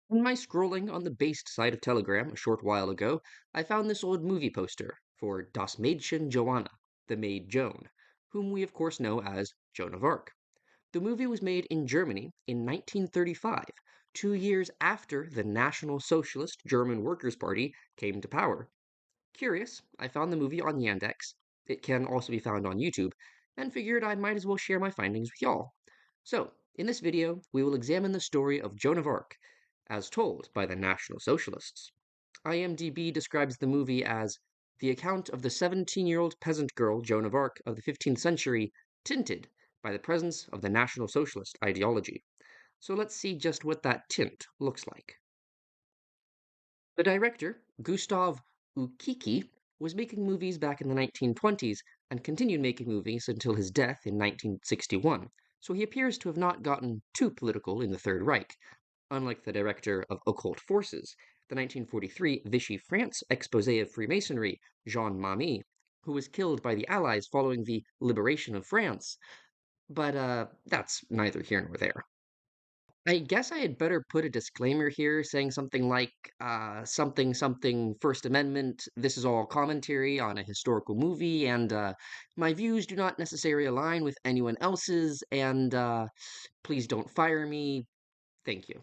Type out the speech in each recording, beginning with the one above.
In my scrolling on the based site of Telegram a short while ago, I found this old movie poster for Das Mädchen Johanna, the maid Joan, whom we of course know as Joan of Arc. The movie was made in Germany in 1935, 2 years after the National Socialist German Workers' Party came to power. Curious, I found the movie on Yandex. It can also be found on YouTube, and figured I might as well share my findings with y'all. So, in this video, we will examine the story of Joan of Arc, as told by the National Socialists. IMDb describes the movie as the account of the 17-year-old peasant girl Joan of Arc of the 15th century, tinted by the presence of the National Socialist ideology. So let's see just what that tint looks like. The director, Gustav Ukiki, was making movies back in the 1920s and continued making movies until his death in 1961, so he appears to have not gotten too political in the Third Reich, unlike the director of Occult Forces, the 1943 Vichy France expose of Freemasonry, Jean Mamy, who was killed by the Allies following the liberation of France. But that's neither here nor there. I guess I had better put a disclaimer here saying something like, something, something, First Amendment, this is all commentary on a historical movie, and my views do not necessarily align with anyone else's, and please don't fire me. Thank you.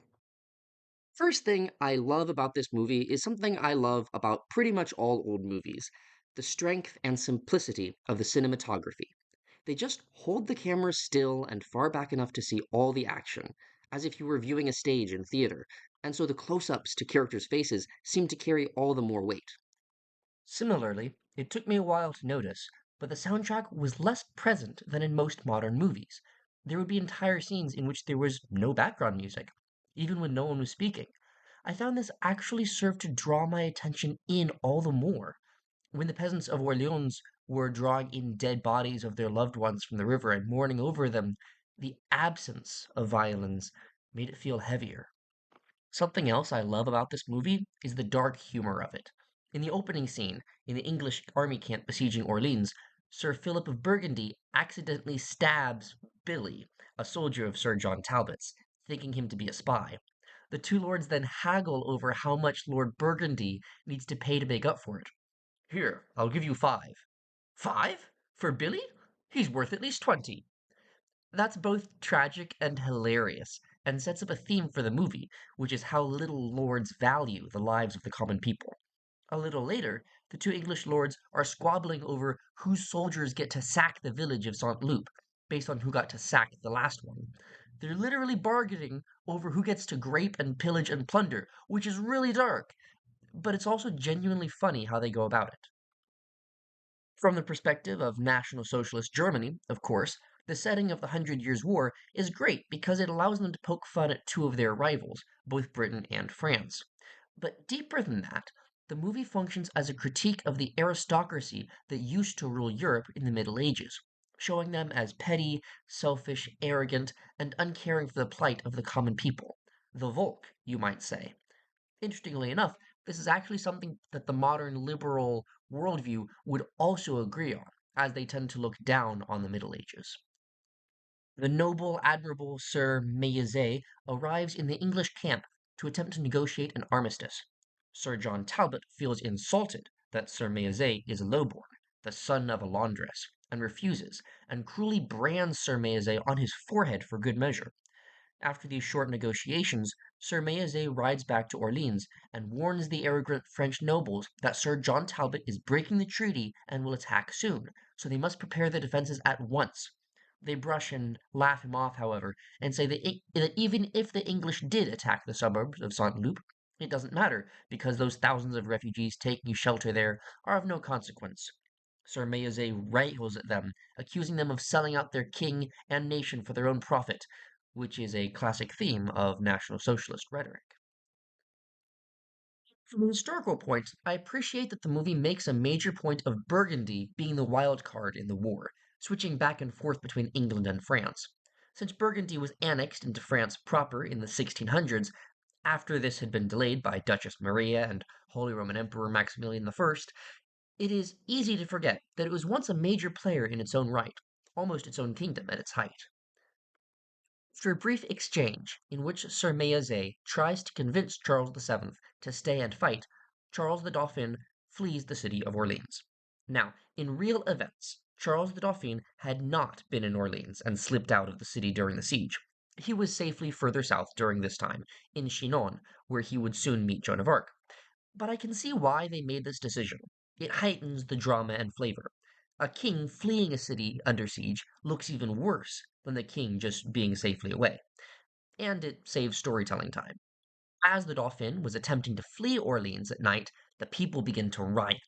First thing I love about this movie is something I love about pretty much all old movies: the strength and simplicity of the cinematography. They just hold the camera still and far back enough to see all the action, as if you were viewing a stage in theater, and so the close ups to characters' faces seem to carry all the more weight. Similarly, it took me a while to notice, but the soundtrack was less present than in most modern movies. There would be entire scenes in which there was no background music, even when no one was speaking. I found this actually served to draw my attention in all the more. When the peasants of Orleans were drawing in dead bodies of their loved ones from the river and mourning over them, the absence of violins made it feel heavier. Something else I love about this movie is the dark humor of it. In the opening scene, in the English army camp besieging Orleans, Sir Philip of Burgundy accidentally stabs Billy, a soldier of Sir John Talbot's, thinking him to be a spy. The two lords then haggle over how much Lord Burgundy needs to pay to make up for it. Here, I'll give you 5. 5? For Billy? He's worth at least 20. That's both tragic and hilarious, and sets up a theme for the movie, which is how little lords value the lives of the common people. A little later, the two English lords are squabbling over whose soldiers get to sack the village of St. Loup, based on who got to sack the last one. They're literally bargaining over who gets to grape and pillage and plunder, which is really dark, but it's also genuinely funny how they go about it. From the perspective of National Socialist Germany, of course, the setting of the Hundred Years' War is great because it allows them to poke fun at two of their rivals, both Britain and France. But deeper than that, the movie functions as a critique of the aristocracy that used to rule Europe in the Middle Ages, showing them as petty, selfish, arrogant, and uncaring for the plight of the common people. The Volk, you might say. Interestingly enough, this is actually something that the modern liberal worldview would also agree on, as they tend to look down on the Middle Ages. The noble, admirable Sir Mayeze arrives in the English camp to attempt to negotiate an armistice. Sir John Talbot feels insulted that Sir Mayeze is lowborn, the son of a laundress, and refuses, and cruelly brands Sir Mayeze on his forehead for good measure. After these short negotiations, Sir Mayeze rides back to Orleans and warns the arrogant French nobles that Sir John Talbot is breaking the treaty and will attack soon, so they must prepare their defenses at once. They brush and laugh him off, however, and say that even if the English did attack the suburbs of St. Loup, it doesn't matter, because those thousands of refugees taking shelter there are of no consequence. Sir Mayeze rails at them, accusing them of selling out their king and nation for their own profit, which is a classic theme of National Socialist rhetoric. From a historical point, I appreciate that the movie makes a major point of Burgundy being the wild card in the war, switching back and forth between England and France. Since Burgundy was annexed into France proper in the 1600s, after this had been delayed by Duchess Maria and Holy Roman Emperor Maximilian I, it is easy to forget that it was once a major player in its own right, almost its own kingdom at its height. After a brief exchange in which Sir Mayazet tries to convince Charles VII to stay and fight, Charles the Dauphin flees the city of Orleans. Now, in real events, Charles the Dauphin had not been in Orleans and slipped out of the city during the siege. He was safely further south during this time, in Chinon, where he would soon meet Joan of Arc. But I can see why they made this decision. It heightens the drama and flavor. A king fleeing a city under siege looks even worse than the king just being safely away, and it saves storytelling time. As the Dauphin was attempting to flee Orleans at night, the people begin to riot,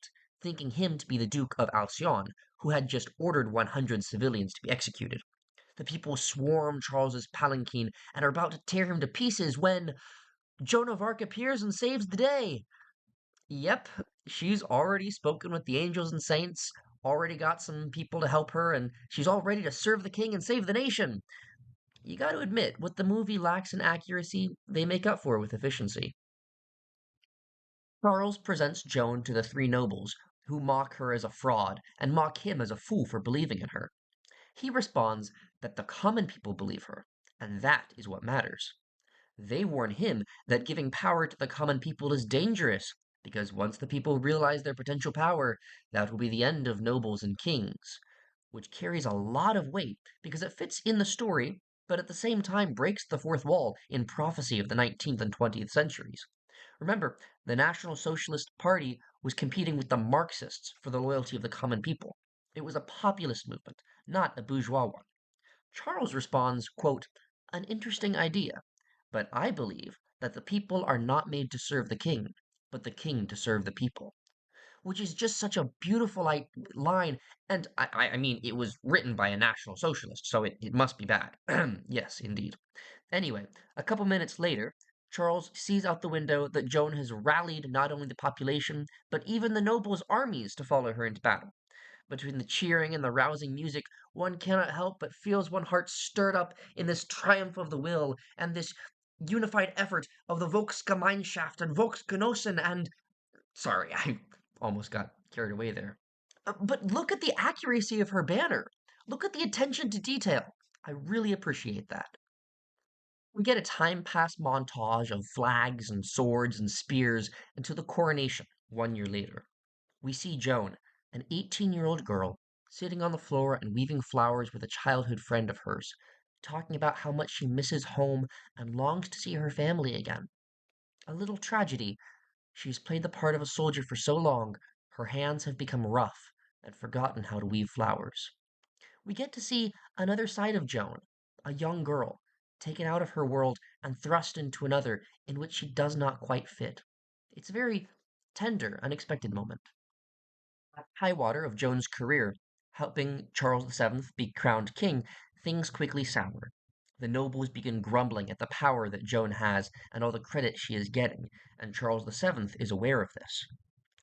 thinking him to be the Duke of Alcyon, who had just ordered 100 civilians to be executed. The people swarm Charles's palanquin and are about to tear him to pieces when Joan of Arc appears and saves the day. Yep, she's already spoken with the angels and saints, already got some people to help her, and she's all ready to serve the king and save the nation. You gotta admit, what the movie lacks in accuracy, they make up for with efficiency. Charles presents Joan to the three nobles, who mock her as a fraud and mock him as a fool for believing in her. He responds that the common people believe her, and that is what matters. They warn him that giving power to the common people is dangerous, because once the people realize their potential power, that will be the end of nobles and kings, which carries a lot of weight because it fits in the story, but at the same time breaks the fourth wall in prophecy of the 19th and 20th centuries. Remember, the National Socialist Party was competing with the Marxists for the loyalty of the common people. It was a populist movement, not a bourgeois one. Charles responds, quote, "An interesting idea, but I believe that the people are not made to serve the king, but the king to serve the people," which is just such a beautiful line. And I mean, it was written by a National Socialist, so it must be bad. Yes, indeed. Anyway, a couple minutes later, Charles sees out the window that Joan has rallied not only the population, but even the nobles' armies to follow her into battle. Between the cheering and the rousing music, one cannot help but feels one heart stirred up in this triumph of the will and this unified effort of the Volksgemeinschaft and Volksgenossen and sorry, I almost got carried away there. But look at the accuracy of her banner. Look at the attention to detail. I really appreciate that. We get a time pass montage of flags and swords and spears until the coronation 1 year later. We see Joan, an 18-year-old girl, sitting on the floor and weaving flowers with a childhood friend of hers, talking about how much she misses home and longs to see her family again. A little tragedy. She's played the part of a soldier for so long, her hands have become rough and forgotten how to weave flowers. We get to see another side of Joan, a young girl, taken out of her world and thrust into another in which she does not quite fit. It's a very tender, unexpected moment. At high water of Joan's career, helping Charles VII be crowned king, things quickly sour. The nobles begin grumbling at the power that Joan has and all the credit she is getting, and Charles VII is aware of this.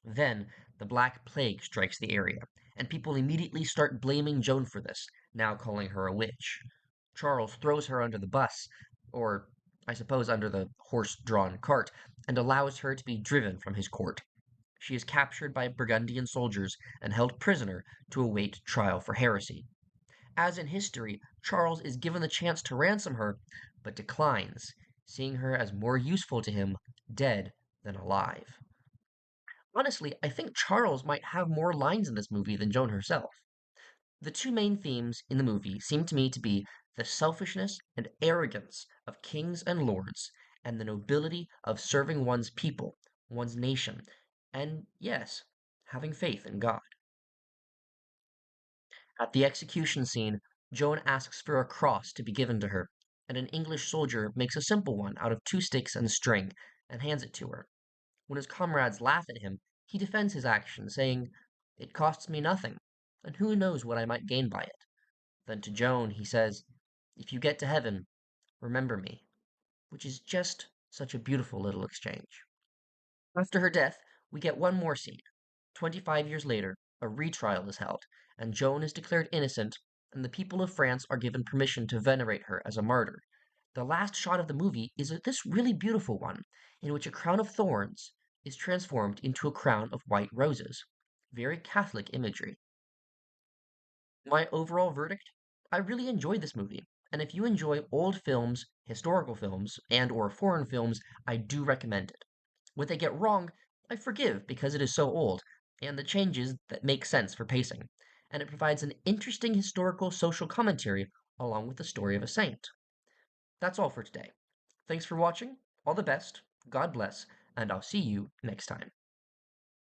Then the Black Plague strikes the area, and people immediately start blaming Joan for this, now calling her a witch. Charles throws her under the bus, or I suppose under the horse drawn cart, and allows her to be driven from his court. She is captured by Burgundian soldiers and held prisoner to await trial for heresy. As in history, Charles is given the chance to ransom her, but declines, seeing her as more useful to him dead than alive. Honestly, I think Charles might have more lines in this movie than Joan herself. The two main themes in the movie seem to me to be the selfishness and arrogance of kings and lords, and the nobility of serving one's people, one's nation, and yes, having faith in God. At the execution scene, Joan asks for a cross to be given to her, and an English soldier makes a simple one out of two sticks and string and hands it to her. When his comrades laugh at him, he defends his action, saying, "It costs me nothing, and who knows what I might gain by it." Then to Joan he says, "If you get to heaven, remember me," which is just such a beautiful little exchange. After her death, we get one more scene. 25 years later, a retrial is held, and Joan is declared innocent, and the people of France are given permission to venerate her as a martyr. The last shot of the movie is this really beautiful one, in which a crown of thorns is transformed into a crown of white roses. Very Catholic imagery. My overall verdict? I really enjoyed this movie. and if you enjoy old films, historical films, and or foreign films, I do recommend it. What they get wrong, I forgive because it is so old, and the changes that make sense for pacing, and it provides an interesting historical social commentary along with the story of a saint. That's all for today. Thanks for watching, all the best, God bless, and I'll see you next time.